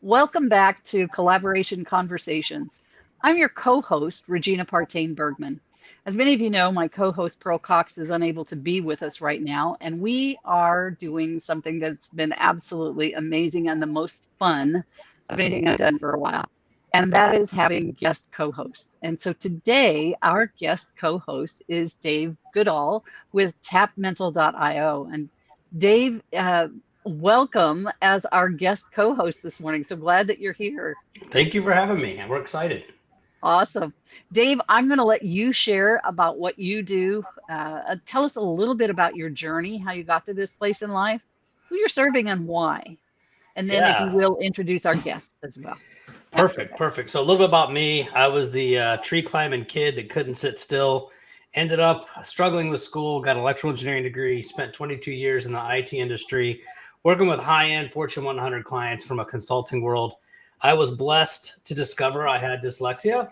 Welcome back to Collaboration Conversations. I'm your co host, Regina Partain Bergman. As many of you know, my co host, Pearl Cox, is unable to be with us right now, and we are doing something that's been absolutely amazing and the most fun of anything I've done for a while. And that is having guest co hosts. And so today, our guest co host is Dave Goodall with tapmental.io. And Dave, welcome as our guest co-host this morning. So glad that you're here. Thank you for having me. We're excited. Awesome. Dave, I'm going to let you share about what you do. Tell us a little bit about your journey, how you got to this place in life, who you're serving, and why. And then, if you Yeah, will, introduce our guest as well after perfect, that. perfect. So a little bit about me. I was the tree climbing kid that couldn't sit still. Ended up struggling with school, got an electrical engineering degree, spent 22 years in the IT industry, working with high-end Fortune 100 clients from a consulting world. I was blessed to discover I had dyslexia,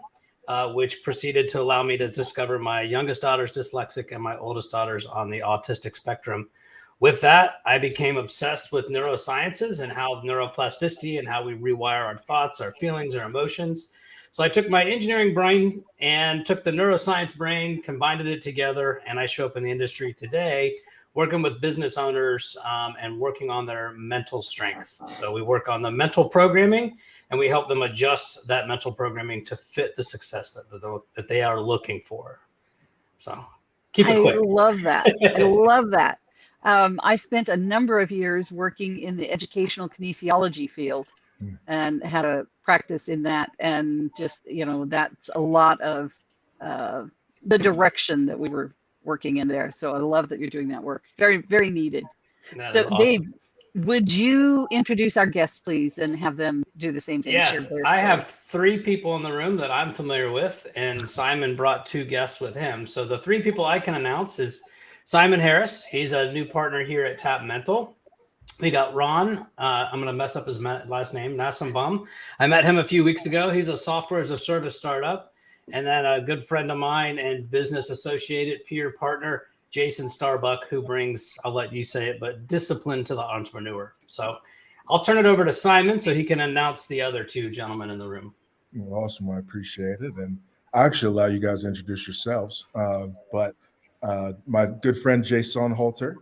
which proceeded to allow me to discover my youngest daughter's dyslexic and my oldest daughter's on the autistic spectrum. With that, I became obsessed with neurosciences and how neuroplasticity and how we rewire our thoughts, our feelings, our emotions. So I took my engineering brain and took the neuroscience brain, combined it together, and I show up in the industry today working with business owners and working on their mental strength. So we work on the mental programming and we help them adjust that mental programming to fit the success that they are looking for. So keep it I quick. love that. I love that. I spent a number of years working in the educational kinesiology field Mm. and had a practice in that. And just, that's a lot of uh, the direction that we were working in there. So I love that you're doing that work. Very, very needed. That is So, Dave, awesome. would you introduce our guests, please, and have them do the same thing, share Yes, their I story? have three people in the room that I'm familiar with, and Simon brought two guests with him. So the three people I can announce is Simon Harris. He's a new partner here at Tap Mental. We got Ron. I'm going to mess up his last name, Nassim. I met him a few weeks ago. He's a software as a service startup. And then a good friend of mine and business associated peer partner, Jason Starbuck, who brings, I'll let you say it, but discipline to the entrepreneur. So I'll turn it over to Simon so he can announce the other two gentlemen in the room. Well, awesome. I appreciate it. And I actually allow you guys to introduce yourselves. But my good friend, Jason Halter,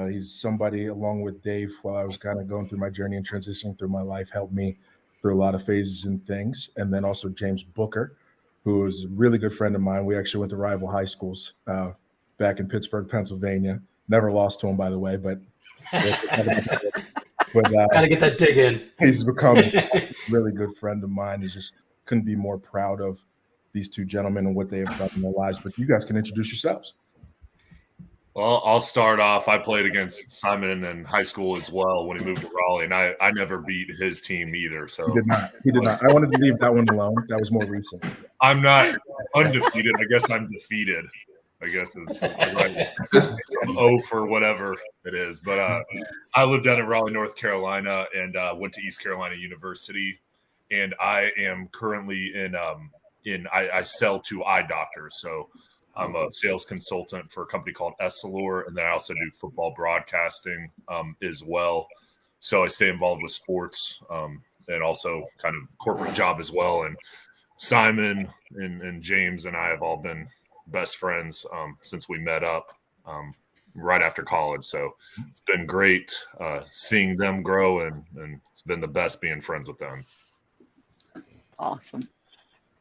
he's somebody along with Dave while I was kind of going through my journey and transitioning through my life, helped me through a lot of phases and things. And then also James Booker, who is a really good friend of mine. We actually went to rival high schools back in Pittsburgh, Pennsylvania. Never lost to him, by the way, but Got to get that dig in. he's become a really good friend of mine. And just couldn't be more proud of these two gentlemen and what they have done in their lives. But you guys can introduce yourselves. Well, I'll start off. I played against Simon in high school as well when he moved to Raleigh, and I never beat his team either. So He did not. He did not. I wanted to leave that one alone. That was more recent. I'm not undefeated. I guess I'm defeated. I guess is the right. I'm 0 for whatever it is. But I lived down in Raleigh, North Carolina, and went to East Carolina University. And I am currently I sell to eye doctors. So I'm a sales consultant for a company called Essilor, and then I also do football broadcasting as well. So I stay involved with sports and also kind of corporate job as well. And Simon and James and I have all been best friends since we met up right after college. So it's been great seeing them grow, and it's been the best being friends with them. Awesome.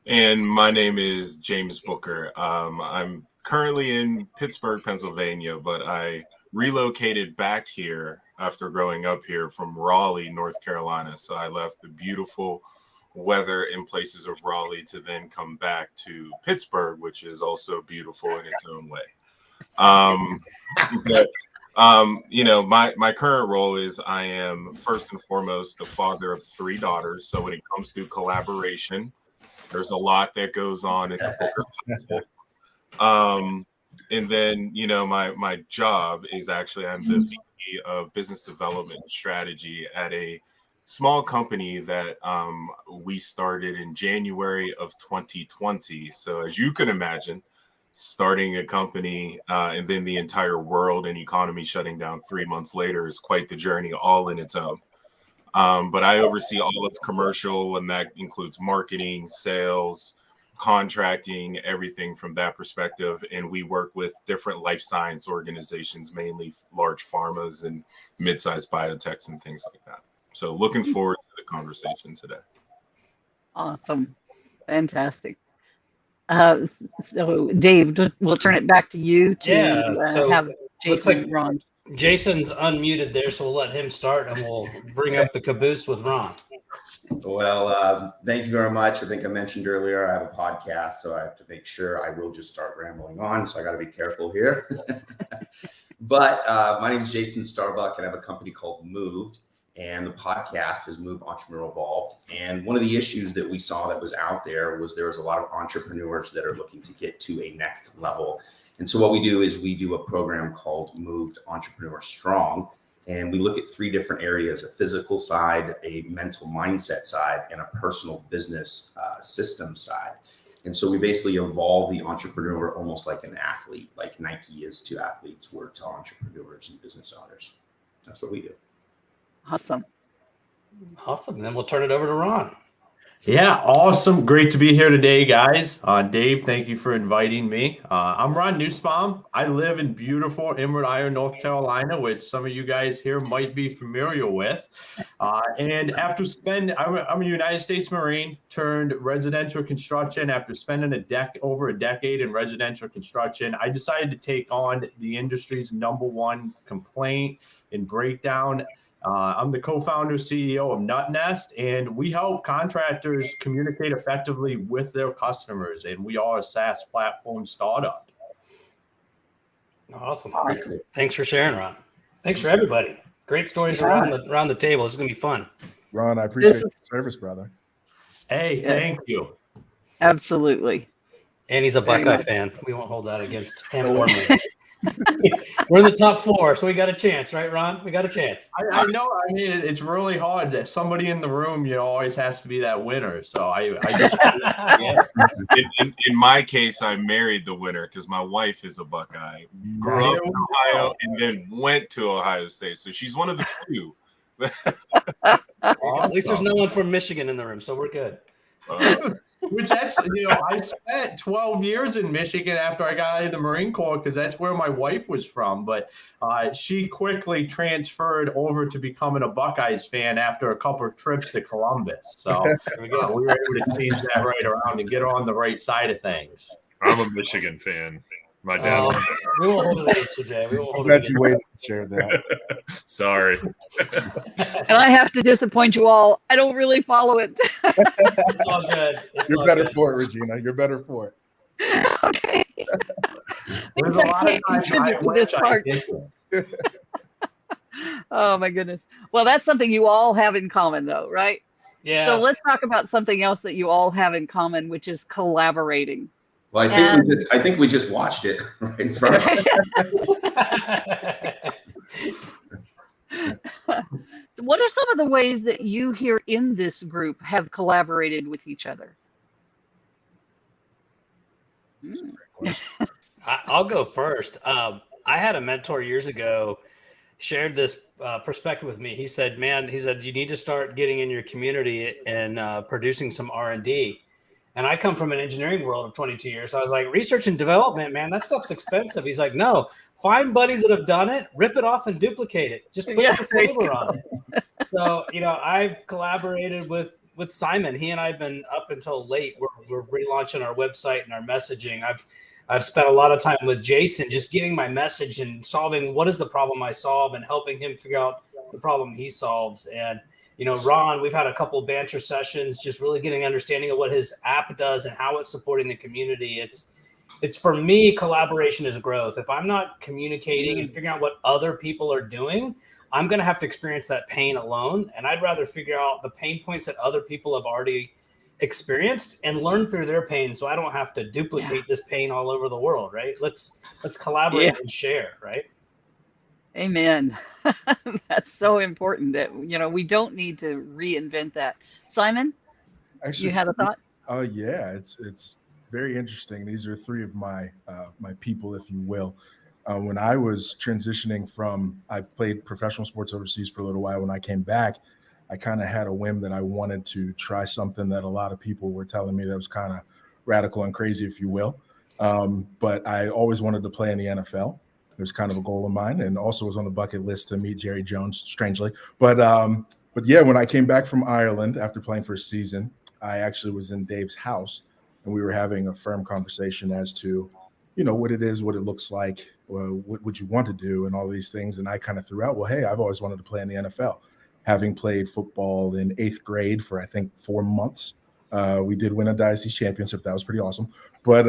And my name is James Booker. I'm currently in Pittsburgh, Pennsylvania, but I relocated back here after growing up here from Raleigh, North Carolina. So I left the beautiful weather in places of Raleigh to then come back to Pittsburgh, which is also beautiful in its own way. My current role is I am first and foremost the father of 3 daughters. So when it comes to collaboration, there's a lot that goes on in the Booker household. And then, my job is actually I'm the VP of Business Development and Strategy at a small company that we started in January of 2020. So as you can imagine, starting a company and then the entire world and economy shutting down 3 months later is quite the journey all in its own. But I oversee all of commercial, and that includes marketing, sales, contracting, everything from that perspective. And we work with different life science organizations, mainly large pharmas and mid-sized biotechs and things like that. So looking forward to the conversation today. Awesome. Fantastic. So Dave, we'll turn it back to you to have Jason, like Ron. Jason's unmuted there, so we'll let him start and we'll bring up the caboose with Ron. Well, thank you very much. I think I mentioned earlier I have a podcast, so I have to make sure I will just start rambling on. So I got to be careful here. But my name is Jason Starbuck, and I have a company called Moved, and the podcast is Move Entrepreneur Evolved. And one of the issues that we saw that was out there was a lot of entrepreneurs that are looking to get to a next level. And so what we do is we do a program called Moved Entrepreneur Strong. And we look at 3 different areas: a physical side, a mental mindset side, and a personal business system side. And so we basically evolve the entrepreneur almost like an athlete, like Nike is to athletes, we're to entrepreneurs and business owners. That's what we do. Awesome. Awesome. Then we'll turn it over to Ron. Yeah, awesome. Great to be here today, guys. Dave, thank you for inviting me. I'm Ron Nussbaum. I live in beautiful Inward Iron, North Carolina, which some of you guys here might be familiar with. And after I'm a United States Marine, turned residential construction. After spending over a decade in residential construction, I decided to take on the industry's #1 complaint and breakdown. I'm the co-founder CEO of Nut Nest, and we help contractors communicate effectively with their customers, and we are a SaaS platform startup. Awesome. Thanks for sharing, Ron. Thanks for everybody. Great stories around the table. It's going to be fun. Ron, I appreciate your service, brother. Hey, thank you. Absolutely. And he's a Buckeye fan. We won't hold that against him or me. We're in the top 4, so we got a chance, right, Ron? We got a chance. I know. I mean, it's really hard that somebody in the room, always has to be that winner. So I just, in my case, I married the winner because my wife is a Buckeye, grew up in Ohio, and then went to Ohio State. So she's one of the few. At least there's no one from Michigan in the room, so we're good. Which actually, I spent 12 years in Michigan after I got out of the Marine Corps because that's where my wife was from. But she quickly transferred over to becoming a Buckeyes fan after a couple of trips to Columbus. So we were able to change that right around and get her on the right side of things. I'm a Michigan fan. My dad. We won't hold it against you, Jay. We won't hold I'm it glad you waited to share that. Sorry. And I have to disappoint you all. I don't really follow it. It's all good. You're better for it, Regina. You're better for it. Okay. There's a lot of times I wish I did. Oh my goodness. Well, that's something you all have in common though, right? Yeah. So let's talk about something else that you all have in common, which is collaborating. Well, I think we just watched it right in front of us. So what are some of the ways that you here in this group have collaborated with each other? I'll go first. I had a mentor years ago shared this perspective with me. He said, you need to start getting in your community and producing some R&D. And I come from an engineering world of 22 years. So I was like, research and development, man, that stuff's expensive. He's like, no, find buddies that have done it, rip it off and duplicate it. Just put your flavor on it. So, I've collaborated with Simon. He and I have been up until late. We're relaunching our website and our messaging. I've spent a lot of time with Jason, just getting my message and solving what is the problem I solve and helping him figure out the problem he solves. And Ron, we've had a couple banter sessions, just really getting understanding of what his app does and how it's supporting the community. It's for me, collaboration is growth. If I'm not communicating and figuring out what other people are doing, I'm going to have to experience that pain alone. And I'd rather figure out the pain points that other people have already experienced and learn through their pain. So I don't have to duplicate this pain all over the world, right? Let's collaborate and share, right? Amen. That's so important that, we don't need to reinvent that. Simon, actually, you had a thought? Yeah, it's very interesting. These are 3 of my people, if you will. When I was transitioning I played professional sports overseas for a little while. When I came back, I kind of had a whim that I wanted to try something that a lot of people were telling me that was kind of radical and crazy, if you will. But I always wanted to play in the NFL. It was kind of a goal of mine, and also was on the bucket list to meet Jerry Jones, strangely. But yeah, when I came back from Ireland after playing for a season, I actually was in Dave's house, and we were having a firm conversation as to, what it is, what it looks like, what would you want to do, and all these things. And I kind of threw out, well, hey, I've always wanted to play in the NFL. Having played football in 8th grade for, I think, 4 months, we did win a diocese championship. That was pretty awesome. But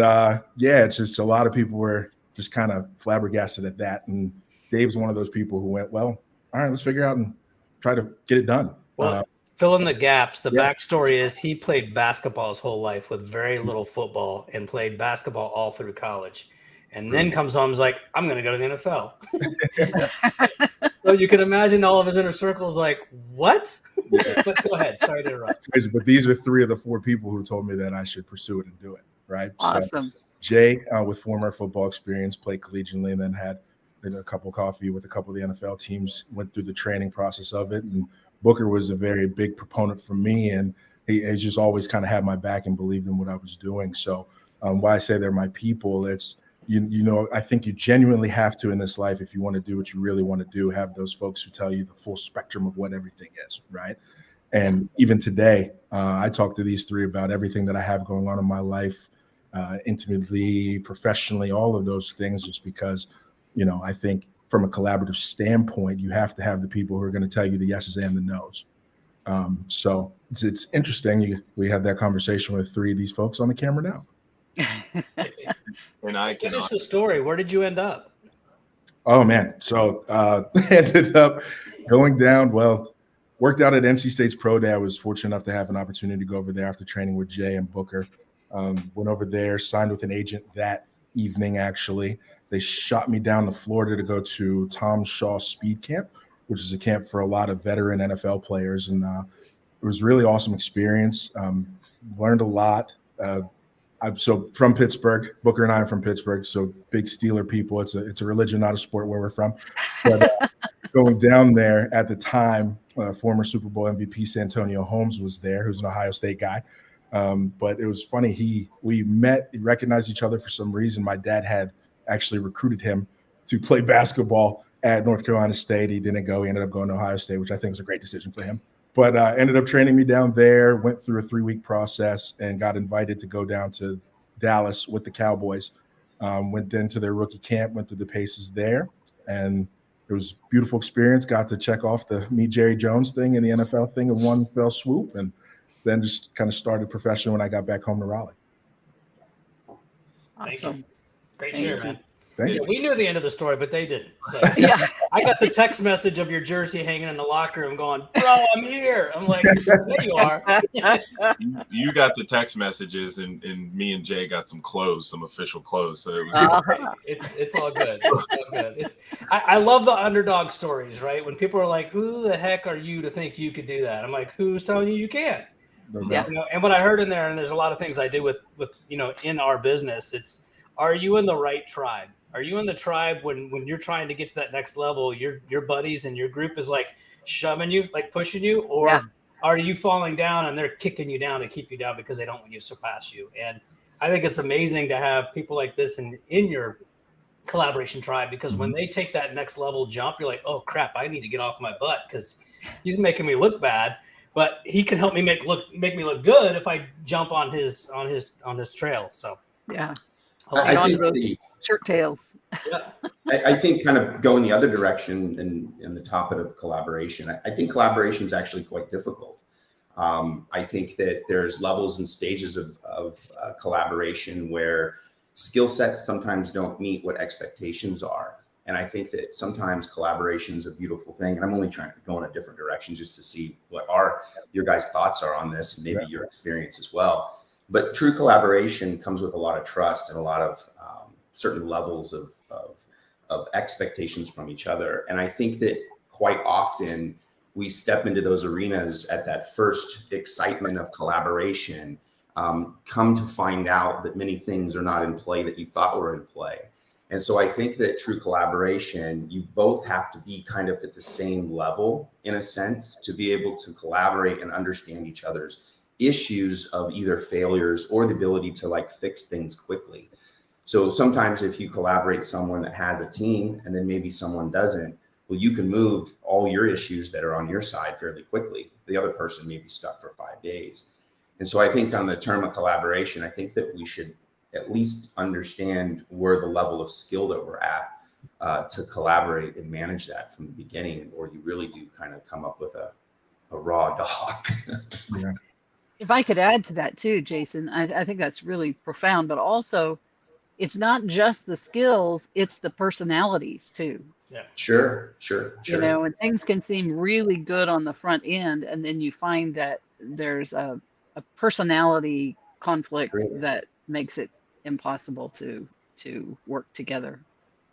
yeah, it's just a lot of people were just kind of flabbergasted at that. And Dave's one of those people who went, well, all right, let's figure out and try to get it done. Well, fill in the gaps. The yeah. backstory is he played basketball his whole life with very little football, and played basketball all through college. And then comes home and is like, I'm going to go to the NFL. So you can imagine all of his inner circles like, what? Yeah. But go ahead. Sorry to interrupt. But these are 3 of the 4 people who told me that I should pursue it and do it, right? Awesome. So Jay, with former football experience, played collegiately, and then had a cup of coffee with a couple of the NFL teams, went through the training process of it. And Booker was a very big proponent for me, and he's just always kind of had my back and believed in what I was doing. So why I say they're my people, it's, I think you genuinely have to in this life, if you want to do what you really want to do, have those folks who tell you the full spectrum of what everything is, right? And even today, I talk to these 3 about everything that I have going on in my life, intimately, professionally, all of those things, just because, I think from a collaborative standpoint, you have to have the people who are going to tell you the yeses and the nos. So it's interesting. We had that conversation with 3 of these folks on the camera now. And I Finish the story. Where did you end up? Oh man. So ended up going down. Well, worked out at NC State's Pro Day. I was fortunate enough to have an opportunity to go over there after training with Jay and Booker. Went over there, signed with an agent that evening, actually. They shot me down to Florida to go to Tom Shaw Speed Camp, which is a camp for a lot of veteran NFL players. And it was a really awesome experience. Learned a lot. I'm so from Pittsburgh. Booker and I are from Pittsburgh, so big Steeler people. It's a religion, not a sport, where we're from. But going down there at the time, former Super Bowl MVP Santonio Holmes was there, who's an Ohio State guy. But it was funny. We met, recognized each other for some reason. My dad had actually recruited him to play basketball at North Carolina State. He didn't go. He ended up going to Ohio State, which I think was a great decision for him. But ended up training me down there, went through a 3-week process, and got invited to go down to Dallas with the Cowboys. Went into their rookie camp, went through the paces there, and it was a beautiful experience. Got to check off the meet Jerry Jones thing and the NFL thing in one fell swoop, and then just kind of started professional when I got back home to Raleigh. Awesome. Great share, man. Thank you. We knew the end of the story, but they didn't. So. Yeah. I got the text message of your jersey hanging in the locker room going, bro, I'm here. I'm like, there you are. You got the text messages, and me and Jay got some clothes, some official clothes. So it was great. It's all good. It's all good. I love the underdog stories, right? When people are like, who the heck are you to think you could do that? I'm like, who's telling you can't? Yeah. And what I heard in there, and there's a lot of things I do with in our business, it's, are you in the right tribe? Are you in the tribe when you're trying to get to that next level, your buddies and your group is like shoving you, like pushing you, or are you falling down and they're kicking you down to keep you down because they don't want you to surpass you? And I think it's amazing to have people like this in your collaboration tribe, because when they take that next level jump, you're like, oh crap, I need to get off my butt because he's making me look bad, but he can help me make me look good if I jump on his trail. So yeah. I think shirt tails. I think kind of going the other direction in the topic of collaboration, I think collaboration is actually quite difficult. I think that there's levels and stages of collaboration where skill sets sometimes don't meet what expectations are. And I think that sometimes collaboration is a beautiful thing. And I'm only trying to go in a different direction just to see what your guys' thoughts are on this, and maybe your experience as well. But true collaboration comes with a lot of trust and a lot of certain levels of expectations from each other. And I think that quite often we step into those arenas at that first excitement of collaboration, come to find out that many things are not in play that you thought were in play. And so I think that true collaboration, you both have to be kind of at the same level in a sense to be able to collaborate and understand each other's issues of either failures or the ability to like fix things quickly. So sometimes if you collaborate someone that has a team and then maybe someone doesn't, well, you can move all your issues that are on your side fairly quickly. The other person may be stuck for 5 days. And so I think on the term of collaboration, I think that we should at least understand where the level of skill that we're at to collaborate and manage that from the beginning, or you really do kind of come up with a raw dog. Yeah. If I could add to that too, Jason, I think that's really profound, but also it's not just the skills, it's the personalities too. Yeah. Sure. You know, and things can seem really good on the front end, and then you find that there's a personality conflict that makes it impossible to work together.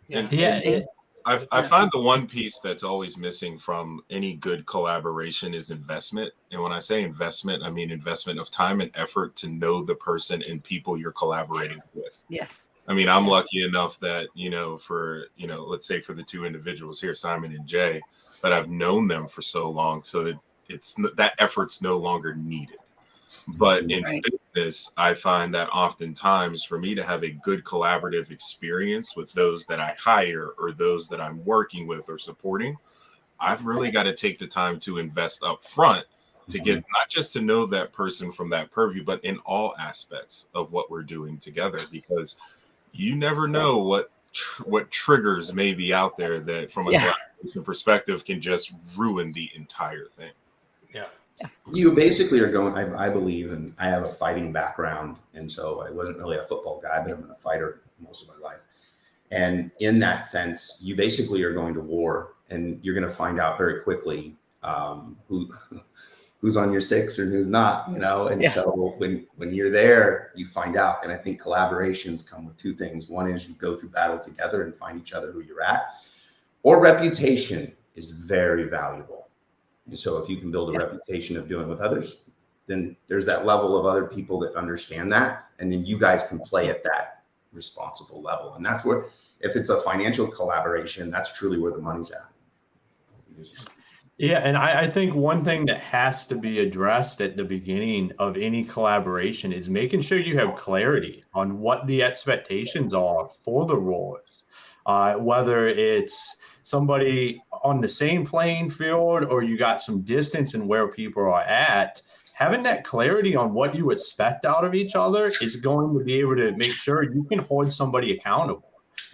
Yeah. I find the one piece that's always missing from any good collaboration is investment. And when I say investment, I mean investment of time and effort to know the person and people you're collaborating with. Yes. I mean, I'm lucky enough that, let's say for the two individuals here, Simon and Jay, that I've known them for so long. So it's that effort's no longer needed. But in business, I find that oftentimes for me to have a good collaborative experience with those that I hire or those that I'm working with or supporting, I've really got to take the time to invest up front to get not just to know that person from that purview, but in all aspects of what we're doing together, because you never know what triggers may be out there that from a collaboration perspective can just ruin the entire thing. Yeah. You basically are going, I believe, and I have a fighting background. And so I wasn't really a football guy, but I'm a fighter most of my life. And in that sense, you basically are going to war, and you're going to find out very quickly who's on your six and who's not, And so when you're there, you find out. And I think collaborations come with two things. One is you go through battle together and find each other who you're at, or reputation is very valuable. And so if you can build a reputation of doing with others, then there's that level of other people that understand that. And then you guys can play at that responsible level. And that's where, if it's a financial collaboration, that's truly where the money's at. Yeah, and I think one thing that has to be addressed at the beginning of any collaboration is making sure you have clarity on what the expectations are for the roles, whether it's somebody on the same playing field or you got some distance in where people are at. Having that clarity on what you expect out of each other is going to be able to make sure you can hold somebody accountable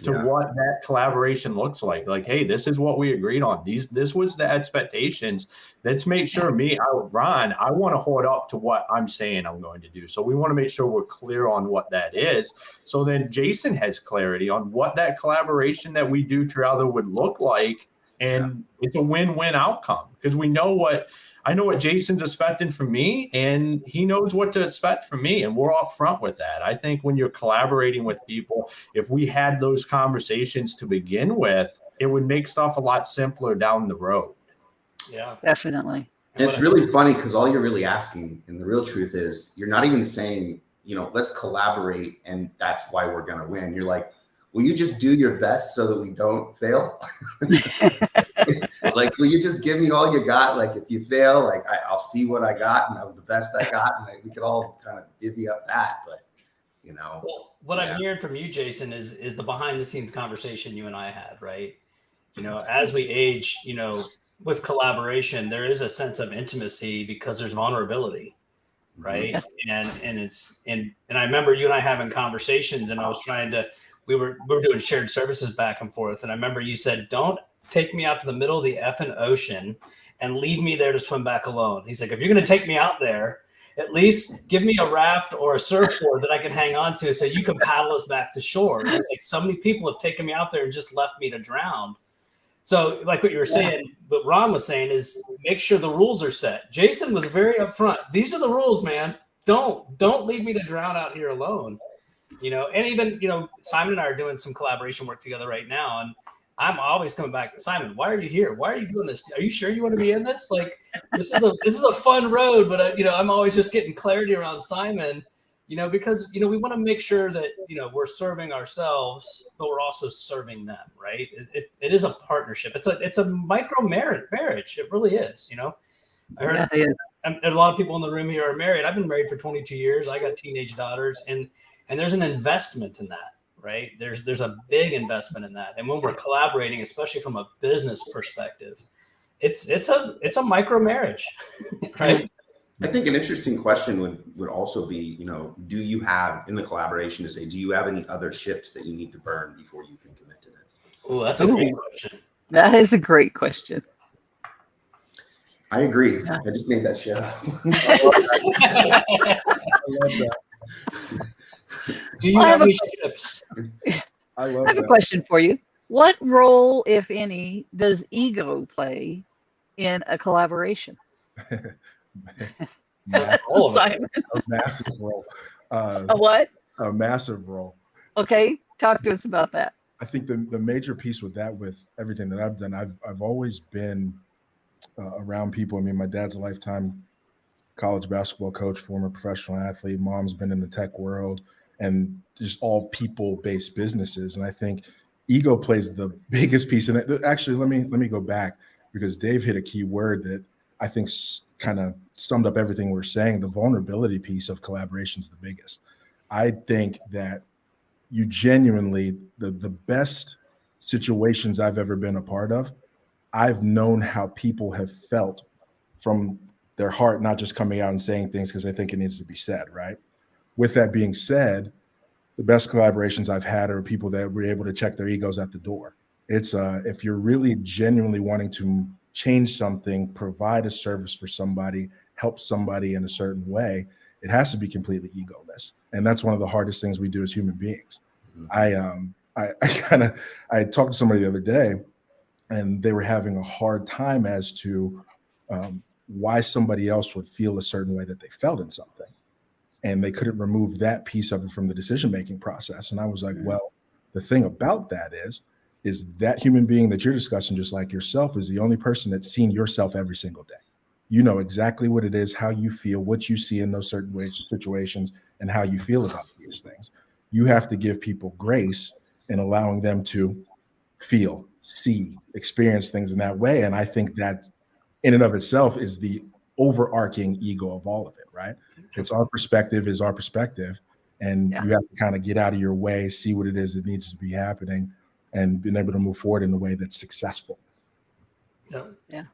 to what that collaboration looks like. Like, hey, this is what we agreed on. This was the expectations. Let's make sure Ron, I want to hold up to what I'm saying I'm going to do. So we want to make sure we're clear on what that is. So then Jason has clarity on what that collaboration that we do together would look like. And it's a win-win outcome because I know what Jason's expecting from me, and he knows what to expect from me, and we're up front with that. I think when you're collaborating with people, if we had those conversations to begin with, it would make stuff a lot simpler down the road. Yeah, definitely. And it's really funny because all you're really asking, and the real truth is, you're not even saying, let's collaborate, and that's why we're going to win. You're like, will you just do your best so that we don't fail? Like, will you just give me all you got? Like, if you fail, like I'll see what I got, and that was the best I got, and we could all kind of divvy up that. But well, what I'm hearing from you, Jason, is the behind the scenes conversation you and I had, right? As we age, with collaboration, there is a sense of intimacy because there's vulnerability, right? Yes. And I remember you and I having conversations, and I was trying to. We were doing shared services back and forth. And I remember you said, don't take me out to the middle of the effing ocean and leave me there to swim back alone. He's like, if you're going to take me out there, at least give me a raft or a surfboard that I can hang on to so you can paddle us back to shore. And it's like, so many people have taken me out there and just left me to drown. So like what you were saying, what Ron was saying is make sure the rules are set. Jason was very upfront. These are the rules, man. Don't leave me to drown out here alone. And even, Simon and I are doing some collaboration work together right now. And I'm always coming back, Simon, why are you here? Why are you doing this? Are you sure you want to be in this? Like, this is a fun road, but I'm always just getting clarity around Simon because, we want to make sure that, we're serving ourselves, but we're also serving them, right? It is a partnership. It's a micro marriage. It really is, I heard Yeah, it is. and a lot of people in the room here are married. I've been married for 22 years. I got teenage daughters, and there's an investment in that, right? There's a big investment in that. And when we're collaborating, especially from a business perspective, it's a micro marriage, right? I think an interesting question would also be, do you have in the collaboration to say, do you have any other ships that you need to burn before you can commit to this? Oh, that's a great question. That is a great question. I agree. Yeah. I just made that shit up. I love that. Do you have any ships? I love I have a question for you. What role, if any, does ego play in a collaboration? Simon. A massive role. A what? A massive role. Okay, talk to us about that. I think the major piece with that, with everything that I've done, I've always been around people. I mean, my dad's a lifetime college basketball coach, former professional athlete. Mom's been in the tech world, and just all people-based businesses. And I think ego plays the biggest piece in it. Actually, let me go back, because Dave hit a key word that I think kind of summed up everything we're saying. The vulnerability piece of collaboration is the biggest. I think that you genuinely, the best situations I've ever been a part of, I've known how people have felt from their heart, not just coming out and saying things because I think it needs to be said, right? With that being said, the best collaborations I've had are people that were able to check their egos at the door. It's if you're really genuinely wanting to change something, provide a service for somebody, help somebody in a certain way, it has to be completely egoless. And that's one of the hardest things we do as human beings. Mm-hmm. I talked to somebody the other day, and they were having a hard time as to why somebody else would feel a certain way that they felt in something. And they couldn't remove that piece of it from the decision-making process. And I was like, well, the thing about that is that human being that you're discussing, just like yourself, is the only person that's seen yourself every single day. You know exactly what it is, how you feel, what you see in those certain situations, and how you feel about these things. You have to give people grace in allowing them to feel, see, experience things in that way. And I think that in and of itself is the overarching ego of all of it, right? It's our perspective is our perspective. And you have to kind of get out of your way, see what it is that needs to be happening, and being able to move forward in a way that's successful. Yeah.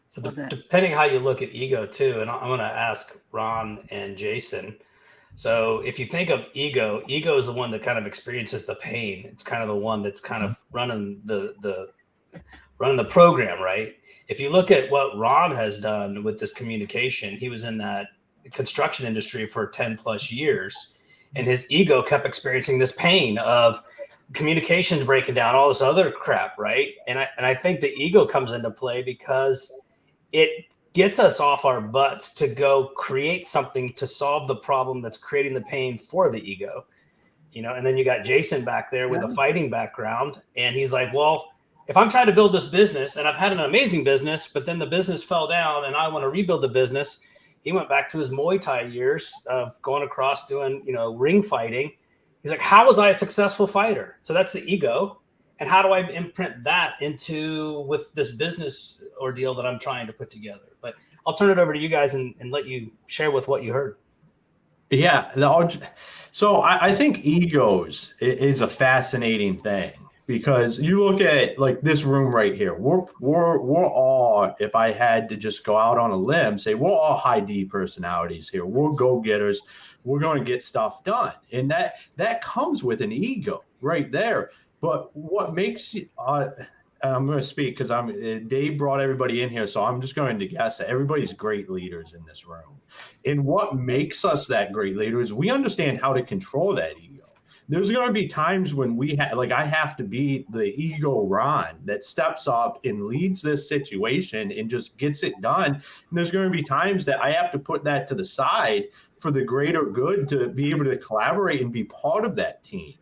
So depending how you look at ego too, and I'm going to ask Ron and Jason. So if you think of ego is the one that kind of experiences the pain. It's kind of the one that's kind of running the program, right? If you look at what Ron has done with this communication, he was in that construction industry for 10 plus years, and his ego kept experiencing this pain of communications breaking down, all this other crap, right? And I think the ego comes into play because it gets us off our butts to go create something to solve the problem that's creating the pain for the ego, and then you got Jason back there with a fighting background, and he's like, well, if I'm trying to build this business and I've had an amazing business, but then the business fell down and I want to rebuild the business, he went back to his Muay Thai years of going across doing, ring fighting. He's like, how was I a successful fighter? So that's the ego. And how do I imprint that into with this business ordeal that I'm trying to put together? But I'll turn it over to you guys and let you share with what you heard. Yeah. So I think egos is a fascinating thing, because you look at like this room right here. We're all, if I had to just go out on a limb, say we're all high D personalities here. We're go-getters. We're going to get stuff done. And that comes with an ego right there. But what makes you, I'm going to speak because Dave brought everybody in here, so I'm just going to guess that everybody's great leaders in this room. And what makes us that great leader is we understand how to control that ego. There's going to be times when I have to be the ego Ron that steps up and leads this situation and just gets it done. And there's going to be times that I have to put that to the side for the greater good, to be able to collaborate and be part of that team.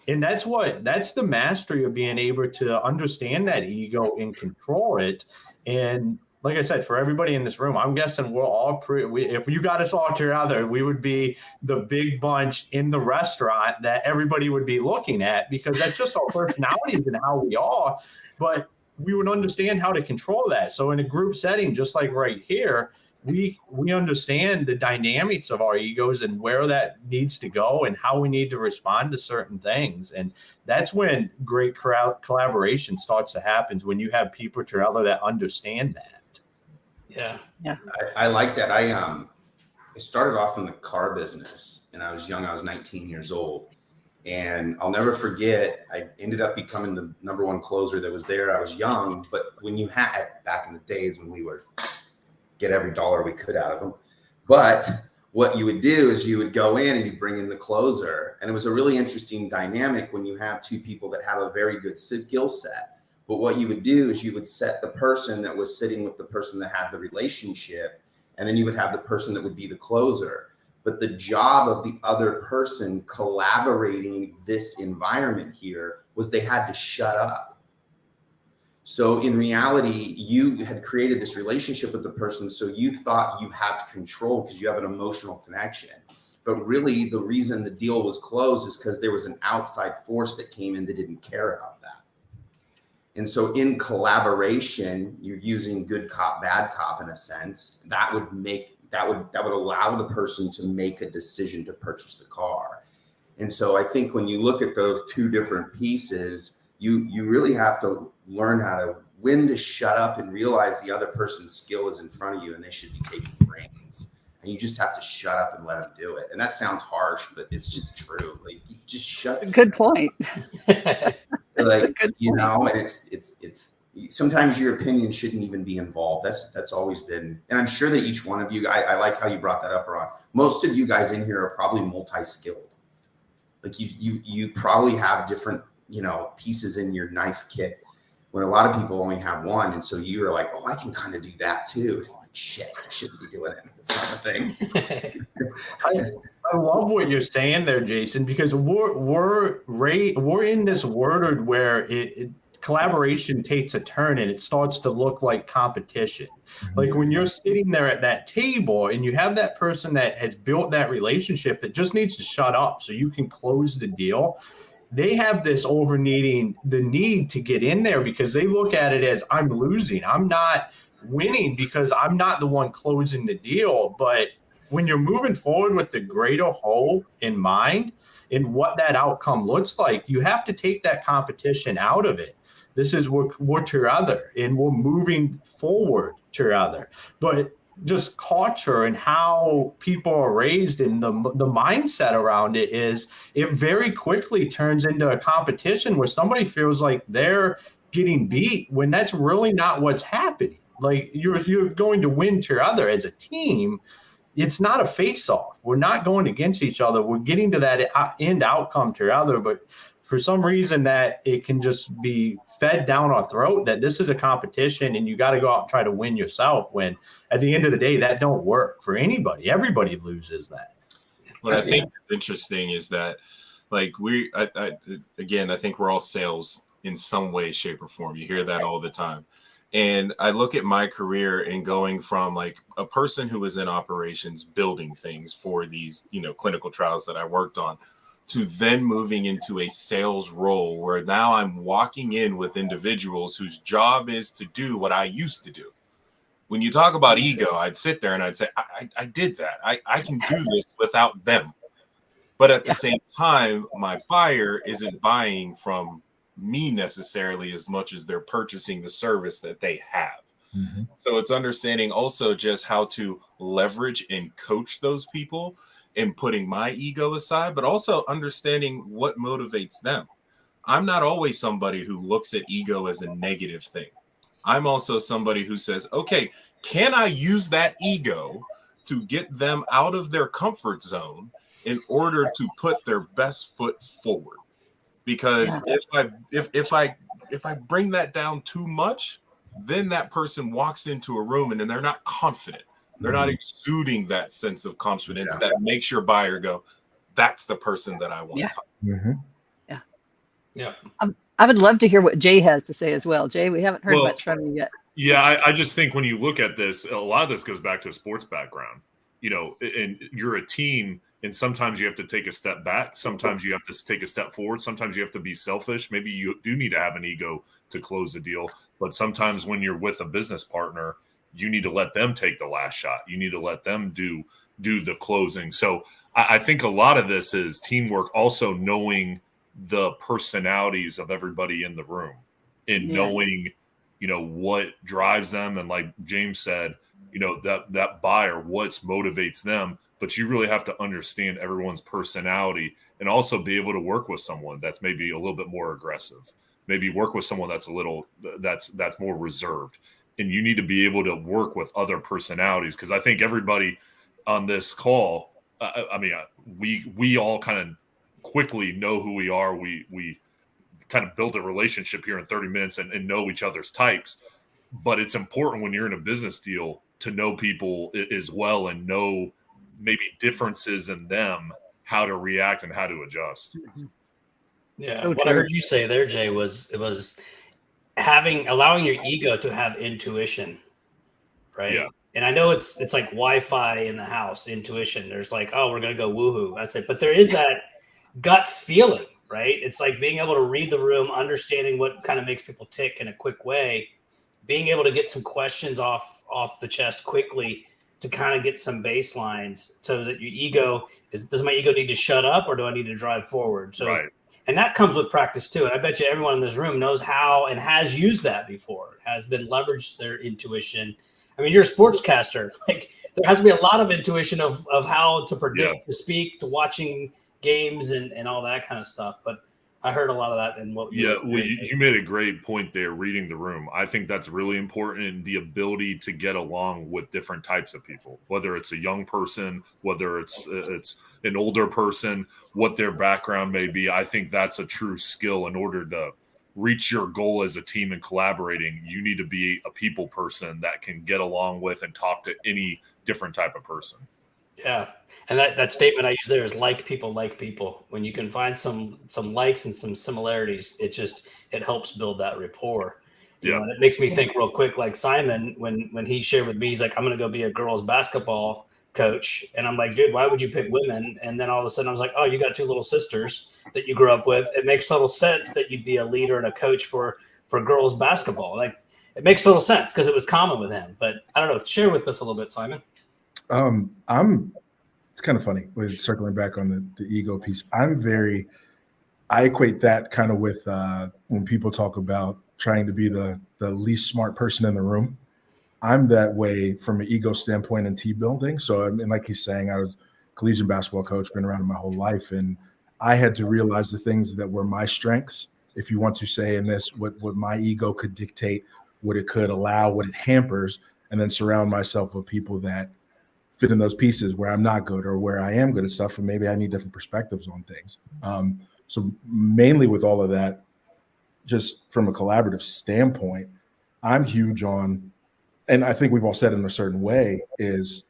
And that's the mastery of being able to understand that ego and control it. And like I said, for everybody in this room, I'm guessing we're all if you got us all together, we would be the big bunch in the restaurant that everybody would be looking at, because that's just our personalities and how we are. But we would understand how to control that. So in a group setting, just like right here, we understand the dynamics of our egos and where that needs to go and how we need to respond to certain things. And that's when great collaboration starts to happen, when you have people together that understand that. Yeah. I like that. I started off in the car business, and I was young. I was 19 years old, and I'll never forget, I ended up becoming the number one closer that was there. I was young, but when you had, back in the days when we would get every dollar we could out of them. But what you would do is you would go in and you bring in the closer. And it was a really interesting dynamic when you have two people that have a very good skill set. But what you would do is you would set the person that was sitting with the person that had the relationship, and then you would have the person that would be the closer. But the job of the other person collaborating this environment here was they had to shut up. So in reality, you had created this relationship with the person, so you thought you had control because you have an emotional connection. But really, the reason the deal was closed is because there was an outside force that came in that didn't care about that. And so in collaboration, you're using good cop, bad cop in a sense. That would allow the person to make a decision to purchase the car. And so I think when you look at those two different pieces, you really have to learn when to shut up and realize the other person's skill is in front of you and they should be taking the reins. And you just have to shut up and let them do it. And that sounds harsh, but it's just true. Like, you just shut. Good point. Like, you know, and it's sometimes your opinion shouldn't even be involved. That's always been, and I'm sure that each one of you, I like how you brought that up, Ron. Most of you guys in here are probably multi-skilled. Like you probably have different, pieces in your knife kit, when a lot of people only have one. And so you're like, oh, I can kind of do that too. Like, shit, I shouldn't be doing it. It's not a thing. I love what you're saying there, Jason, because we're in this world where collaboration takes a turn and it starts to look like competition. Like when you're sitting there at that table and you have that person that has built that relationship that just needs to shut up so you can close the deal. They have this the need to get in there because they look at it as, I'm losing. I'm not winning because I'm not the one closing the deal. But when you're moving forward with the greater whole in mind and what that outcome looks like, you have to take that competition out of it. This is we're together and we're moving forward together. But just culture and how people are raised and the mindset around it is, it very quickly turns into a competition where somebody feels like they're getting beat when that's really not what's happening. Like you're going to win together as a team. It's not a face-off. We're not going against each other. We're getting to that end outcome together, but for some reason that it can just be fed down our throat that this is a competition and you got to go out and try to win yourself, when at the end of the day, that don't work for anybody. Everybody loses that. What I think is interesting is that, like, I think we're all sales in some way, shape, or form. You hear that all the time. And I look at my career and going from like a person who was in operations building things for these, clinical trials that I worked on, to then moving into a sales role where now I'm walking in with individuals whose job is to do what I used to do. When you talk about ego, I'd sit there and I'd say, I did that. I can do this without them. But at the same time, my buyer isn't buying from me necessarily as much as they're purchasing the service that they have. Mm-hmm. So it's understanding also just how to leverage and coach those people and putting my ego aside, but also understanding what motivates them. I'm not always somebody who looks at ego as a negative thing. I'm also somebody who says, okay, can I use that ego to get them out of their comfort zone in order to put their best foot forward? Because if I bring that down too much, then that person walks into a room and then they're not confident. They're not exuding that sense of confidence that makes your buyer go, that's the person that I want to talk to. Mm-hmm. Yeah. I would love to hear what Jay has to say as well. Jay, we haven't heard much from you yet. Yeah, I just think when you look at this, a lot of this goes back to a sports background, and you're a team, and sometimes you have to take a step back. Sometimes you have to take a step forward. Sometimes you have to be selfish. Maybe you do need to have an ego to close the deal. But sometimes when you're with a business partner, you need to let them take the last shot. You need to let them do the closing. So I think a lot of this is teamwork, also knowing the personalities of everybody in the room and knowing what drives them, and like James said, that buyer, what motivates them. But you really have to understand everyone's personality and also be able to work with someone that's maybe a little bit more aggressive, maybe work with someone that's that's more reserved. And you need to be able to work with other personalities, because I think everybody on this call, we all kind of quickly know who we are. We kind of build a relationship here in 30 minutes and know each other's types. But it's important when you're in a business deal to know people as well and know maybe differences in them, how to react and how to adjust. Yeah. So what true. I heard you say there, Jay, was allowing your ego to have intuition, right? Yeah. And I know it's like Wi-Fi in the house, intuition. There's like, oh, we're going to go woohoo. That's it. But there is that gut feeling, right? It's like being able to read the room, understanding what kind of makes people tick in a quick way, being able to get some questions off the chest quickly to kind of get some baselines, so that your ego does my ego need to shut up, or do I need to drive forward? So Right. And that comes with practice too. And I bet you everyone in this room knows how and has used that before, has been leveraged their intuition. I mean, you're a sportscaster. Like, there has to be a lot of intuition of how to predict, to speak, to watching games and all that kind of stuff. But I heard a lot of that in what you were well, you made a great point there, reading the room. I think that's really important, in the ability to get along with different types of people, whether it's a young person, whether it's an older person, what their background may be. I think that's a true skill. In order to reach your goal as a team and collaborating, you need to be a people person that can get along with and talk to any different type of person. Yeah. And that statement I use there is like people. When you can find some likes and some similarities, it helps build that rapport. And it makes me think real quick, like Simon, when he shared with me, he's like, I'm going to go be a girls basketball coach. And I'm like, dude, why would you pick women? And then all of a sudden I was like, oh, you got two little sisters that you grew up with. It makes total sense that you'd be a leader and a coach for girls basketball. Like, it makes total sense because it was common with him. But I don't know. Share with us a little bit, Simon. It's kind of funny with circling back on the ego piece. I equate that kind of with when people talk about trying to be the least smart person in the room. I'm that way from an ego standpoint in team building. So, I mean, like he's saying, I was a collegiate basketball coach, been around my whole life, and I had to realize the things that were my strengths, if you want to say in this, what my ego could dictate, what it could allow, what it hampers, and then surround myself with people that fit in those pieces where I'm not good or where I am good at stuff, and maybe I need different perspectives on things. So mainly with all of that, just from a collaborative standpoint, I'm huge on, and I think we've all said in a certain way, is,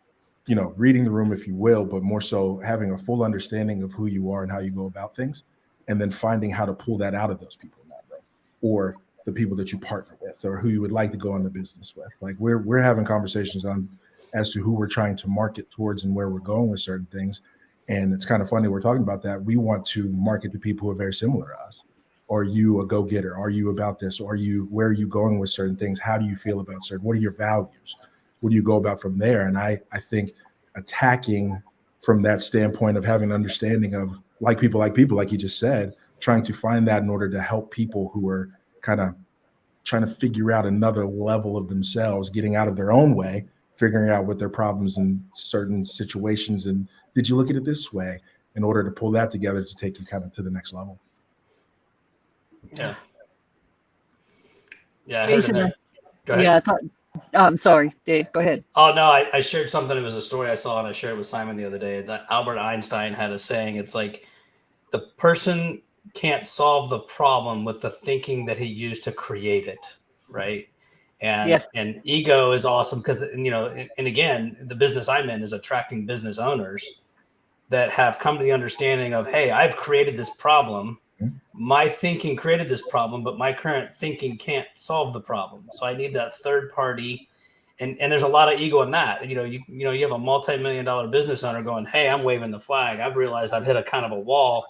reading the room, if you will, but more so having a full understanding of who you are and how you go about things, and then finding how to pull that out of those people in that room, or the people that you partner with, or who you would like to go into business with. Like, we're having conversations as to who we're trying to market towards and where we're going with certain things. And it's kind of funny we're talking about that. We want to market to people who are very similar to us. Are you a go-getter? Are you about this? Where are you going with certain things? How do you feel about certain? What are your values? What do you go about from there? And I think attacking from that standpoint of having an understanding of like people, like you just said, trying to find that in order to help people who are kind of trying to figure out another level of themselves, getting out of their own way, figuring out what their problems in certain situations, and did you look at it this way, in order to pull that together to take you kind of to the next level. Yeah. Yeah. Jason, I thought, I'm sorry, Dave, go ahead. Oh, no, I shared something. It was a story I saw, and I shared it with Simon the other day, that Albert Einstein had a saying. It's like, the person can't solve the problem with the thinking that he used to create it. Right. And ego is awesome because, and again, the business I'm in is attracting business owners that have come to the understanding of, hey, I've created this problem. my thinking created this problem, but my current thinking can't solve the problem. So I need that third party. And there's a lot of ego in that. You have a multi-million-dollar business owner going, hey, I'm waving the flag. I've realized I've hit a kind of a wall.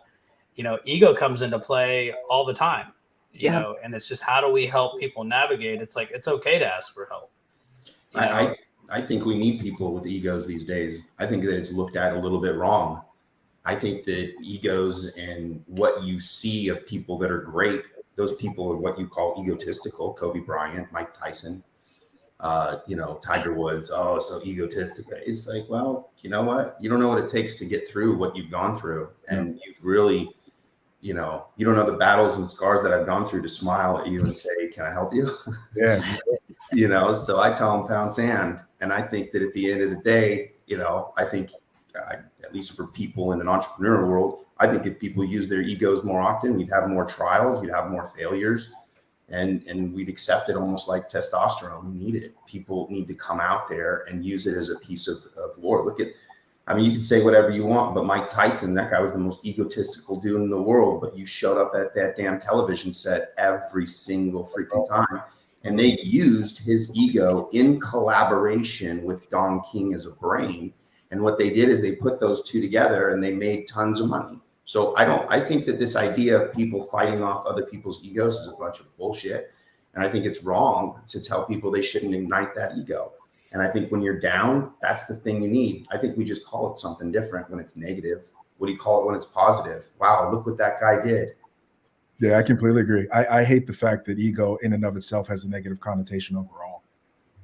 Ego comes into play all the time, and it's just, how do we help people navigate? It's like, it's okay to ask for help. I think we need people with egos these days. I think that it's looked at a little bit wrong. I think that egos and what you see of people that are great, those people are what you call egotistical. Kobe Bryant, Mike Tyson, Tiger Woods. Oh, so egotistical. It's like, well, you know what? You don't know what it takes to get through what you've gone through. And you've really, you don't know the battles and scars that I've gone through to smile at you and say, can I help you? Yeah. So I tell them pound sand. And I think that at the end of the day, I think at least for people in an entrepreneurial world, I think if people use their egos more often, we'd have more trials, you'd have more failures, and we'd accept it almost like testosterone. We need it. People need to come out there and use it as a piece of lore. You can say whatever you want, but Mike Tyson, that guy was the most egotistical dude in the world, but you showed up at that damn television set every single freaking time. And they used his ego in collaboration with Don King as a brain. And what they did is they put those two together and they made tons of money. So I think that this idea of people fighting off other people's egos is a bunch of bullshit. And I think it's wrong to tell people they shouldn't ignite that ego. And I think when you're down, that's the thing you need. I think we just call it something different when it's negative. What do you call it when it's positive? Wow, look what that guy did. Yeah, I completely agree. I hate the fact that ego in and of itself has a negative connotation overall,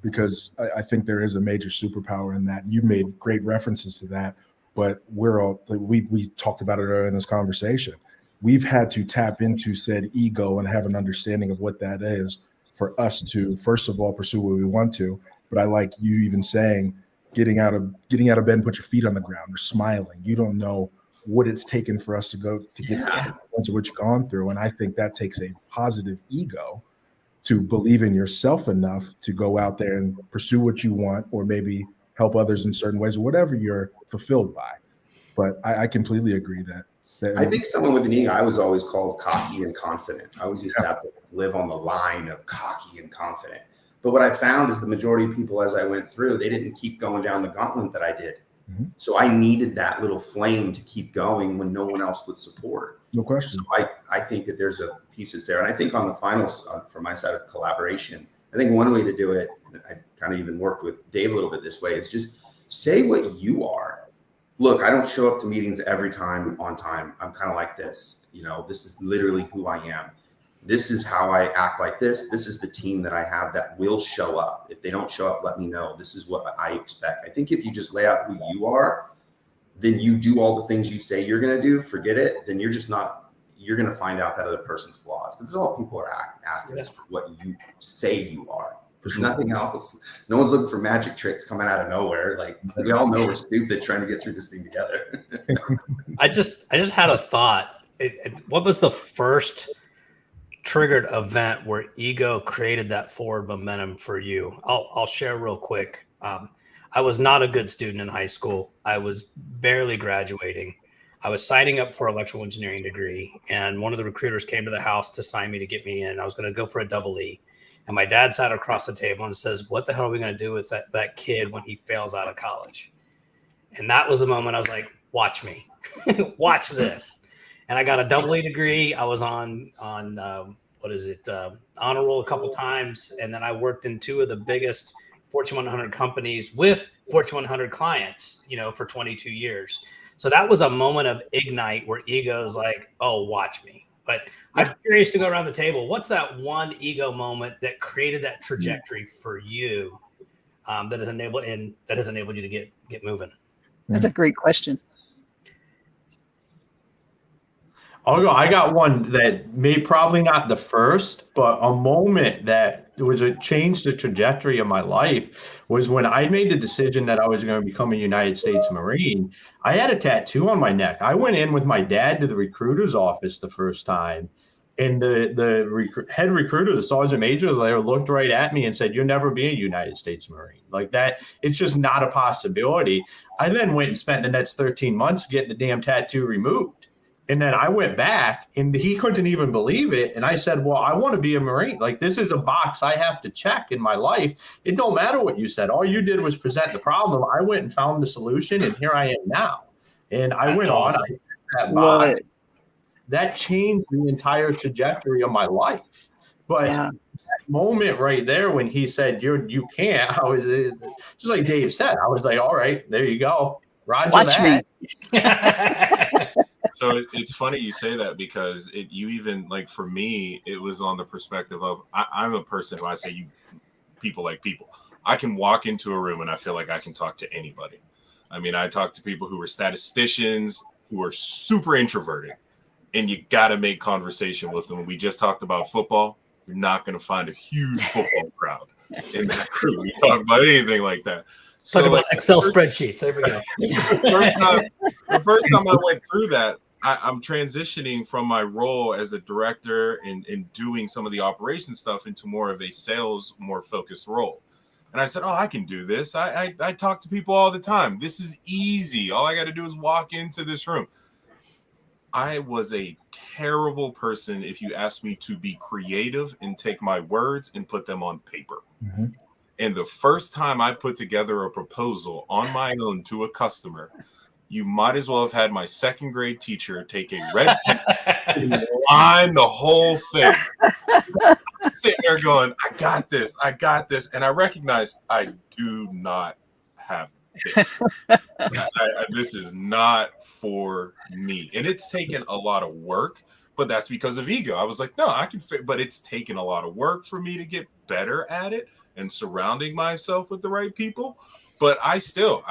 because I think there is a major superpower in that. You made great references to that, but we talked about it earlier in this conversation. We've had to tap into said ego and have an understanding of what that is for us to, first of all, pursue what we want to. But I like you even saying, getting out of bed and put your feet on the ground or smiling. You don't know what it's taken for us to get to what you've gone through. And I think that takes a positive ego to believe in yourself enough to go out there and pursue what you want, or maybe help others in certain ways, or whatever you're fulfilled by. But I completely agree that I think someone with an ego, I was always called cocky and confident. I always used to have to live on the line of cocky and confident. But what I found is the majority of people, as I went through, they didn't keep going down the gauntlet that I did. Mm-hmm. So I needed that little flame to keep going when no one else would support. No question. So I think that there's a pieces there. And I think on the finals, from my side of collaboration, I think one way to do it, and I kind of even worked with Dave a little bit this way, is just say what you are. Look, I don't show up to meetings every time on time. I'm kind of like this. This is literally who I am. This is how I act like this. This is the team that I have that will show up. If they don't show up, let me know. This is what I expect. I think if you just lay out who you are, then you do all the things you say you're going to do, forget it. Then you're going to find out that other person's flaws. Because this is all people are asking us for what you say you are. There's nothing else. No one's looking for magic tricks coming out of nowhere. Like, we all know we're stupid trying to get through this thing together. I just had a thought. What was the first triggered event where ego created that forward momentum for you? I'll share real quick. I was not a good student in high school. I was barely graduating. I was signing up for an electrical engineering degree, and one of the recruiters came to the house to sign me to get me in. I was going to go for a double E. And my dad sat across the table and says, what the hell are we going to do with that kid when he fails out of college? And that was the moment I was like, watch me, watch this. And I got a double E degree. I was on honor roll a couple times. And then I worked in two of the biggest Fortune 100 companies with Fortune 100 clients, for 22 years. So that was a moment of ignite where ego's like, oh, watch me. But I'm curious to go around the table. What's that one ego moment that created that trajectory for you, that has enabled you to get moving? That's a great question. I'll go. I got one that probably not the first, but a moment that changed the trajectory of my life was when I made the decision that I was going to become a United States Marine. I had a tattoo on my neck. I went in with my dad to the recruiter's office the first time, and the head recruiter, the sergeant major there, looked right at me and said, "You'll never be a United States Marine. Like that. It's just not a possibility." I then went and spent the next 13 months getting the damn tattoo removed. And then I went back and he couldn't even believe it. And I said, well, I want to be a Marine. Like, this is a box I have to check in my life. It don't matter what you said. All you did was present the problem. I went and found the solution, and here I am now. And I went on, I checked that box. That changed the entire trajectory of my life. But that moment right there when he said, you can't, I was just like Dave said, I was like, all right, there you go. Roger Watch that. Me. So it's funny you say that, because you even, like, for me, it was on the perspective of I'm a person who, I say, you people like people. I can walk into a room and I feel like I can talk to anybody. I mean, I talk to people who are statisticians, who are super introverted, and you got to make conversation with them. We just talked about football. You're not going to find a huge football crowd in that group. We talk about anything like that. So, talk about Excel spreadsheets. There we go. The first time I went through that, I'm transitioning from my role as a director and doing some of the operation stuff into more of a sales, more focused role. And I said, oh, I can do this. I talk to people all the time. This is easy. All I got to do is walk into this room. I was a terrible person if you asked me to be creative and take my words and put them on paper. Mm-hmm. And the first time I put together a proposal on my own to a customer, you might as well have had my second grade teacher take a red pen and line the whole thing. I'm sitting there going, I got this. And I recognize I do not have this. This is not for me. And it's taken a lot of work, but that's because of ego. I was like, no, I can fit, but it's taken a lot of work for me to get better at it and surrounding myself with the right people. But I